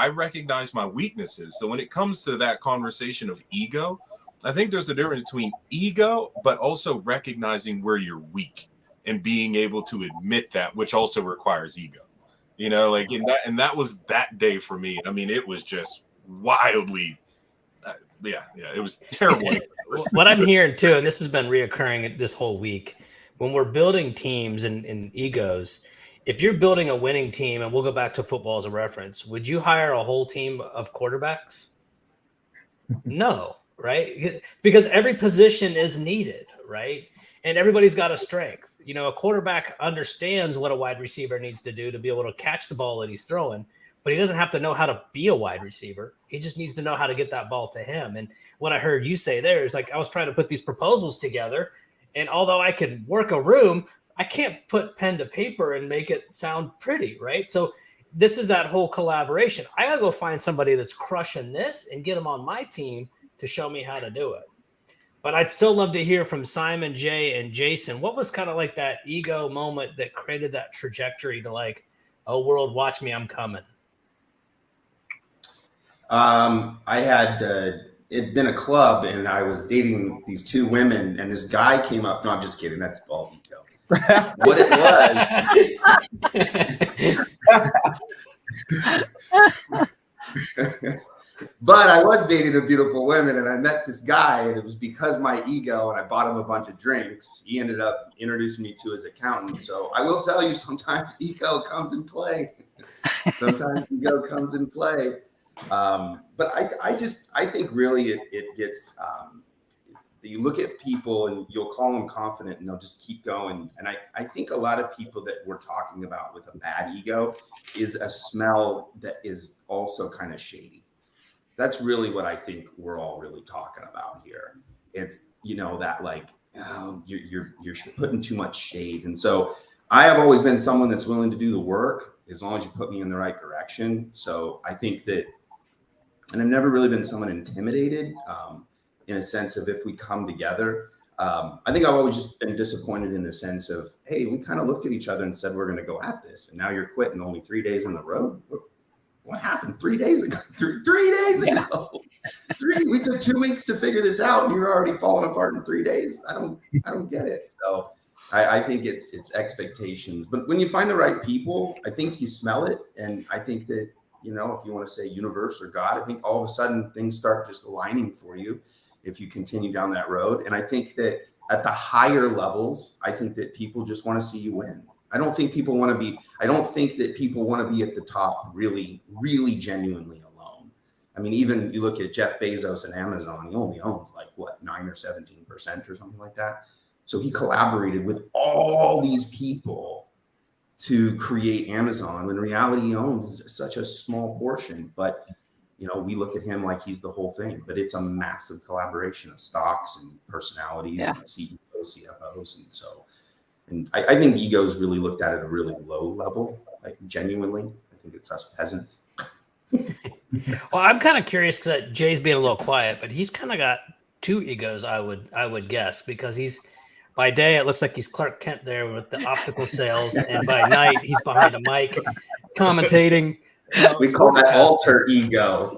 recognize my weaknesses. So when it comes to that conversation of ego, I think there's a difference between ego, but also recognizing where you're weak and being able to admit that, which also requires ego. You know, like and that was that day for me. I mean, it was just wildly, it was terrible. What I'm hearing too, and this has been reoccurring this whole week, when we're building teams and egos, if you're building a winning team, and we'll go back to football as a reference, would you hire a whole team of quarterbacks? No, right? Because every position is needed, right? And everybody's got a strength. You know, a quarterback understands what a wide receiver needs to do to be able to catch the ball that he's throwing, but he doesn't have to know how to be a wide receiver. He just needs to know how to get that ball to him. And what I heard you say there is, like, I was trying to put these proposals together, and although I can work a room, I can't put pen to paper and make it sound pretty, right? So this is that whole collaboration. I got to go find somebody that's crushing this and get them on my team to show me how to do it. But I'd still love to hear from Simon, Jay, and Jason. What was kind of like that ego moment that created that trajectory to, like, oh, world, watch me, I'm coming? I had it'd been a club, and I was dating these two women, and this guy came up. No, I'm just kidding. That's all ego. What it was. But I was dating a beautiful woman, and I met this guy, and it was because my ego, and I bought him a bunch of drinks. He ended up introducing me to his accountant. So I will tell you, sometimes ego comes in play. But I think really it gets, you look at people and you'll call them confident and they'll just keep going. And I think a lot of people that we're talking about with a bad ego is a smell that is also kind of shady. That's really what I think we're all really talking about here. It's, you know, that like, you're putting too much shade. And so I have always been someone that's willing to do the work as long as you put me in the right direction. So I think that, and I've never really been someone intimidated in a sense of if we come together. I think I've always just been disappointed in the sense of, hey, we kind of looked at each other and said, we're going to go at this. And now you're quitting only 3 days on the road. What happened 3 days ago? 3 days ago. We took 2 weeks to figure this out, and you're already falling apart in 3 days. I don't get it. So I think it's expectations. But when you find the right people, I think you smell it. And I think that, you know, if you want to say universe or God, I think all of a sudden things start just aligning for you if you continue down that road. And I think that at the higher levels, I think that people just want to see you win. I don't think that people want to be at the top really, really genuinely alone. I mean, even you look at Jeff Bezos and Amazon, he only owns like what, 9 or 17% or something like that. So he collaborated with all these people to create Amazon, when in reality he owns such a small portion. But you know, we look at him like he's the whole thing, but it's a massive collaboration of stocks and personalities and CEOs, CFOs. And so, and I think ego's really looked at a really low level, like genuinely. I think it's us peasants. Well, I'm kind of curious because Jay's being a little quiet, but he's kind of got two egos, I would guess, because he's by day it looks like he's Clark Kent there with the optical sales, and by night he's behind a mic commentating. We call that alter ego.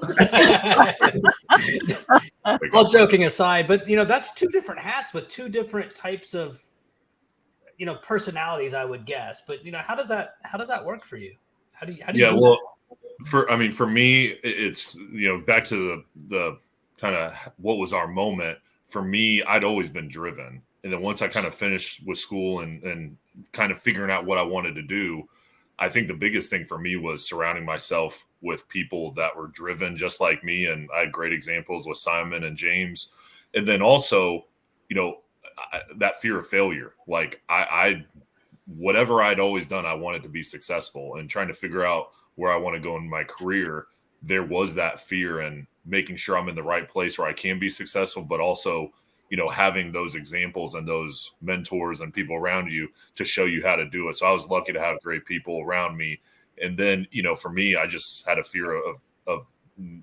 All joking aside, but that's two different hats with two different types of personalities, I would guess. But how does that work for you? How do you well, for me, it's back to the kind of what was our moment. For me, I'd always been driven, and then once I kind of finished with school and kind of figuring out what I wanted to do, I think the biggest thing for me was surrounding myself with people that were driven just like me. And I had great examples with Simon and James. And then also, that fear of failure. Like whatever I'd always done, I wanted to be successful, and trying to figure out where I want to go in my career. There was that fear, and making sure I'm in the right place where I can be successful, but also, having those examples and those mentors and people around you to show you how to do it. So I was lucky to have great people around me. And then, for me, I just had a fear of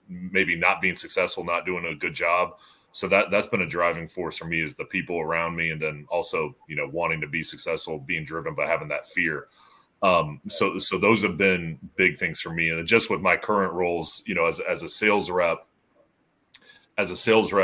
maybe not being successful, not doing a good job. So that's been a driving force for me, is the people around me. And then also, wanting to be successful, being driven by having that fear. So those have been big things for me. And just with my current roles, as a sales rep,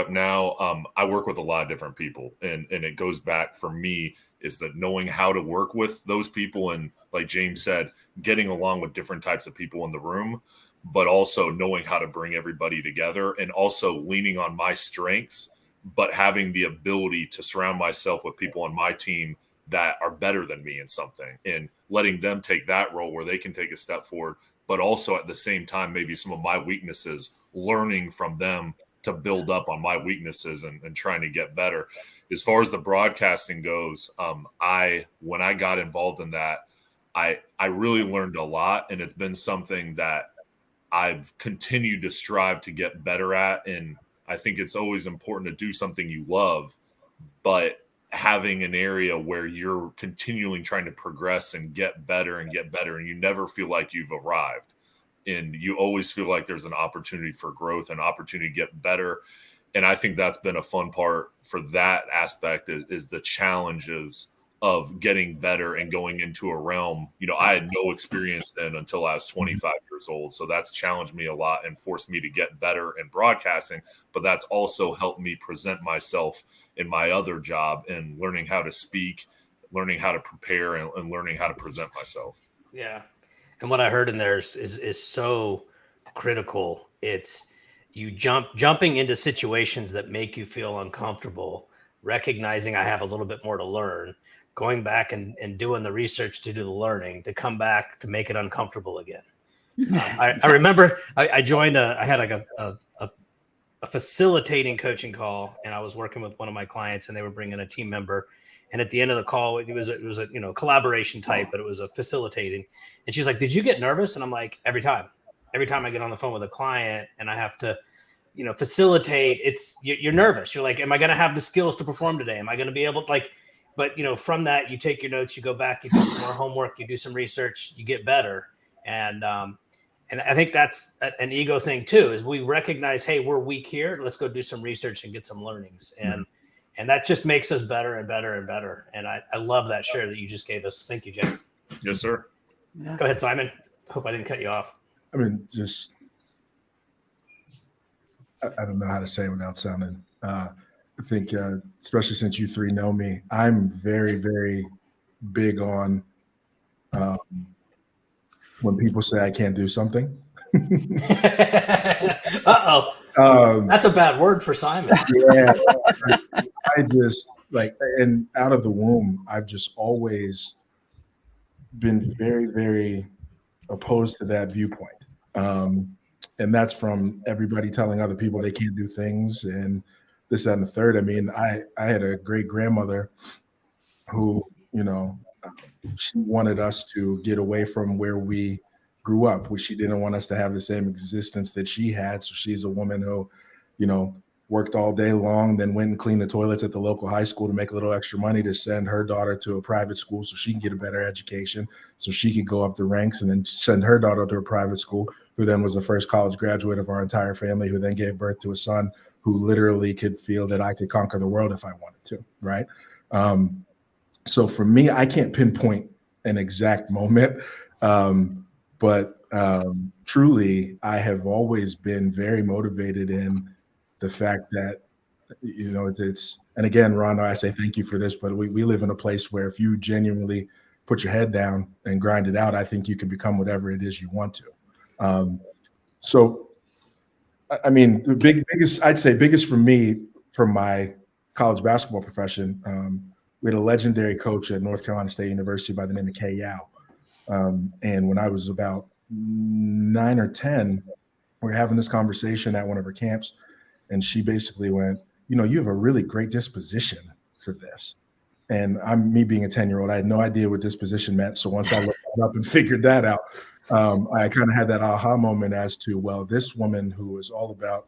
now, I work with a lot of different people, and it goes back for me is that knowing how to work with those people. And like James said, getting along with different types of people in the room, but also knowing how to bring everybody together, and also leaning on my strengths, but having the ability to surround myself with people on my team that are better than me in something, and letting them take that role where they can take a step forward, but also at the same time, maybe some of my weaknesses, learning from them to build up on my weaknesses and trying to get better. As far as the broadcasting goes, when I got involved in that, I really learned a lot, and it's been something that I've continued to strive to get better at. And I think it's always important to do something you love, but having an area where you're continually trying to progress and get better, and you never feel like you've arrived. And you always feel like there's an opportunity for growth, an opportunity to get better. And I think that's been a fun part for that aspect is the challenges of getting better and going into a realm, I had no experience in until I was 25 years old. So that's challenged me a lot and forced me to get better in broadcasting, but that's also helped me present myself in my other job, and learning how to speak, learning how to prepare, and learning how to present myself. Yeah. And what I heard in there is so critical. It's you jumping into situations that make you feel uncomfortable, recognizing I have a little bit more to learn, going back and doing the research to do the learning, to come back to make it uncomfortable again. I remember I joined I had like a facilitating coaching call, and I was working with one of my clients, and they were bringing a team member. And at the end of the call, it was a collaboration type, but it was a facilitating. And she was like, "Did you get nervous?" And I'm like, every time I get on the phone with a client and I have to, facilitate, you're nervous. You're like, am I going to have the skills to perform today? Am I going to be able to but from that, you take your notes, you go back, you do some more homework, you do some research, you get better. And I think that's an ego thing too, is we recognize, hey, we're weak here. Let's go do some research and get some learnings. And that just makes us better and better and better. And I love that share that you just gave us. Thank you, Jay. Yes, sir. Yeah. Go ahead, Simon. Hope I didn't cut you off. I mean, just I don't know how to say it without sounding. I think, especially since you three know me, I'm very, very big on when people say I can't do something. Uh-oh. That's a bad word for Simon. Yeah. I just and out of the womb, I've just always been very, very opposed to that viewpoint. And that's from everybody telling other people they can't do things and this, that, and the third. I mean, I had a great grandmother who, you know, she wanted us to get away from where we grew up. She didn't want us to have the same existence that she had. So she's a woman who, you know, worked all day long, then went and cleaned the toilets at the local high school to make a little extra money to send her daughter to a private school so she can get a better education, so she could go up the ranks, and then send her daughter to a private school, who then was the first college graduate of our entire family, who then gave birth to a son who literally could feel that I could conquer the world if I wanted to, right? So for me, I can't pinpoint an exact moment, but truly, I have always been very motivated in the fact that, you know, it's and again, Ron, I say thank you for this, but we live in a place where if you genuinely put your head down and grind it out, I think you can become whatever it is you want to. So, I mean, the biggest for me, from my college basketball profession, we had a legendary coach at North Carolina State University by the name of Kay Yao. And when I was about 9 or 10, we were having this conversation at one of her camps, and she basically went, you know, you have a really great disposition for this. And me being a 10-year-old, I had no idea what disposition meant. So once I looked it up and figured that out, I kind of had that aha moment as to, well, this woman who is all about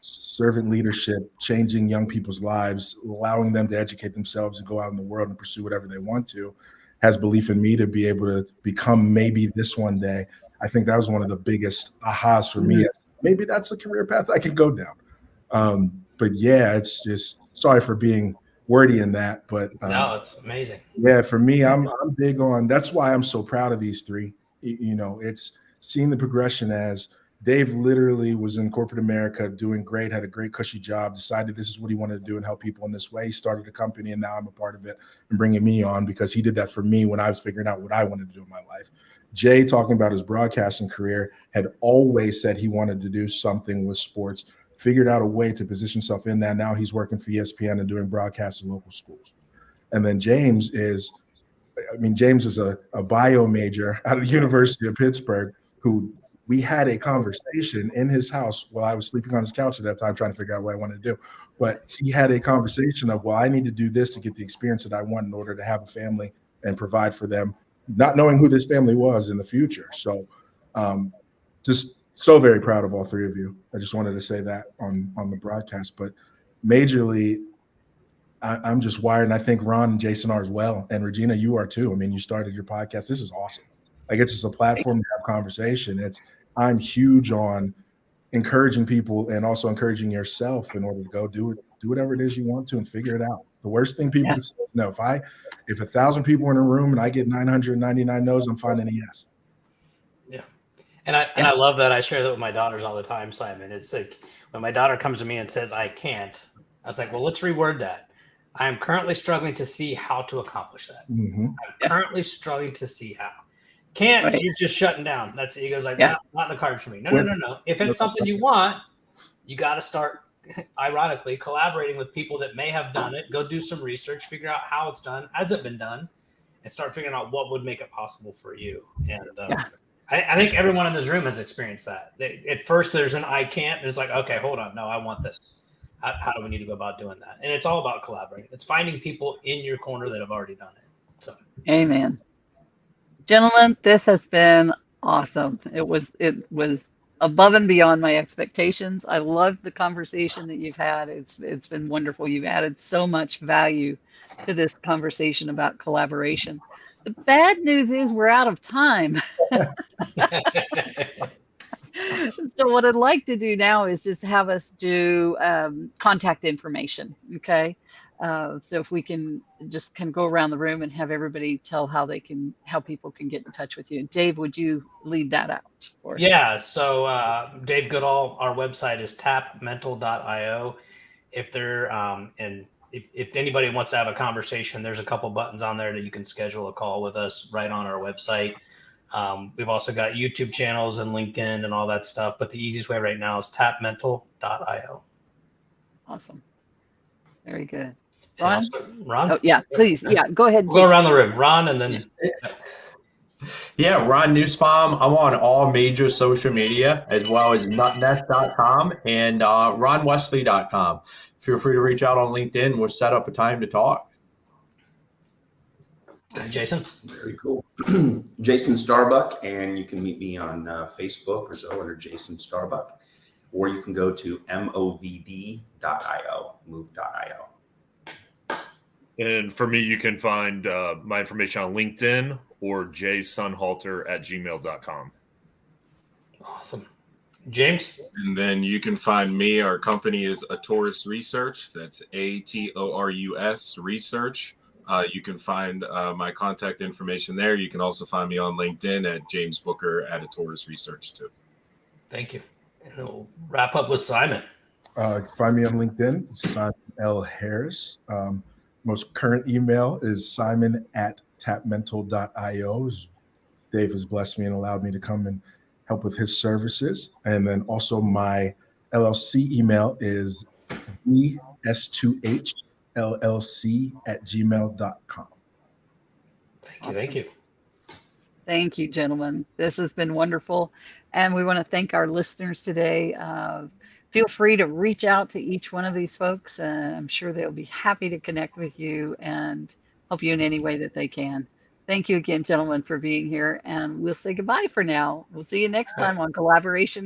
servant leadership, changing young people's lives, allowing them to educate themselves and go out in the world and pursue whatever they want to, has belief in me to be able to become maybe this one day. I think that was one of the biggest ahas for me. Maybe that's a career path I can go down. But yeah, it's just, sorry for being wordy in that, but no, it's amazing. Yeah, for me, I'm big on, that's why I'm so proud of these three. You know, it's seeing the progression as Dave literally was in corporate America doing great, had a great cushy job, decided this is what he wanted to do and help people in this way. He started a company, and now I'm a part of it and bringing me on because he did that for me when I was figuring out what I wanted to do in my life. Jay, talking about his broadcasting career, had always said he wanted to do something with sports, figured out a way to position himself in that. Now he's working for ESPN and doing broadcasts in local schools. And then James is a bio major out of the University of Pittsburgh, who we had a conversation in his house while I was sleeping on his couch at that time, trying to figure out what I wanted to do. But he had a conversation of, well, I need to do this to get the experience that I want in order to have a family and provide for them, not knowing who this family was in the future. So just so very proud of all three of you. I just wanted to say that on the broadcast, but majorly, I'm just wired, and I think Ron and Jason are as well, and Regina, you are too. I mean, you started your podcast. This is awesome. Like, it's just a platform to have conversation. I'm huge on encouraging people and also encouraging yourself in order to go do whatever it is you want to and figure it out. The worst thing people can say is no. If 1,000 people are in a room and I get 999 no's, I'm finding a yes. Yeah. And I love that. I share that with my daughters all the time, Simon. It's like when my daughter comes to me and says, I can't, I was like, well, let's reword that. I am currently struggling to see how to accomplish that. Mm-hmm. I'm currently struggling to see how. Can't, right. You're just shutting down. That's it. He goes like, not in the cards for me. No. If it's something you want, you got to start, ironically, collaborating with people that may have done it. Go do some research, figure out how it's done, has it been done, and start figuring out what would make it possible for you. And I think everyone in this room has experienced that. At first, there's an I can't, and it's like, okay, hold on. No, I want this. How do we need to go about doing that? And it's all about collaborating. It's finding people in your corner that have already done it. So, amen. Gentlemen, this has been awesome. It was above and beyond my expectations. I loved the conversation that you've had. It's been wonderful. You've added so much value to this conversation about collaboration. The bad news is we're out of time. So what I'd like to do now is just have us do contact information, okay? So if we can just kind of go around the room and have everybody tell how people can get in touch with you. Dave, would you lead that out? Yeah, so Dave Goodall, our website is tapmental.io. If they're and if anybody wants to have a conversation, there's a couple buttons on there that you can schedule a call with us right on our website. We've also got YouTube channels and LinkedIn and all that stuff, but the easiest way right now is tapmental.io. Awesome. Very good. Ron? Ron? Oh, yeah, please. Yeah, go ahead. We'll go around the room. Ron, and then. Yeah, Ron Newsbaum. I'm on all major social media as well as nutnest.com and ronwesley.com. Feel free to reach out on LinkedIn. We'll set up a time to talk. Jason? Very cool. Jason Starbuck, and you can meet me on Facebook or so under Jason Starbuck, or you can go to movd.io, move.io. And for me, you can find my information on LinkedIn or jsunhalter@gmail.com. Awesome. James? And then you can find me. Our company is Atorus Research. That's ATORUS Research. You can find my contact information there. You can also find me on LinkedIn at James Booker at Atorus Research too. Thank you. And we'll wrap up with Simon. Find me on LinkedIn, Simon L. Harris. Most current email is simon@tapmental.io. Dave has blessed me and allowed me to come and help with his services. And then also my LLC email is ds2hllc@gmail.com. Thank you. Thank you. Thank you, gentlemen. This has been wonderful. And we want to thank our listeners today. Feel free to reach out to each one of these folks. I'm sure they'll be happy to connect with you and help you in any way that they can. Thank you again, gentlemen, for being here. And we'll say goodbye for now. We'll see you next time on Collaboration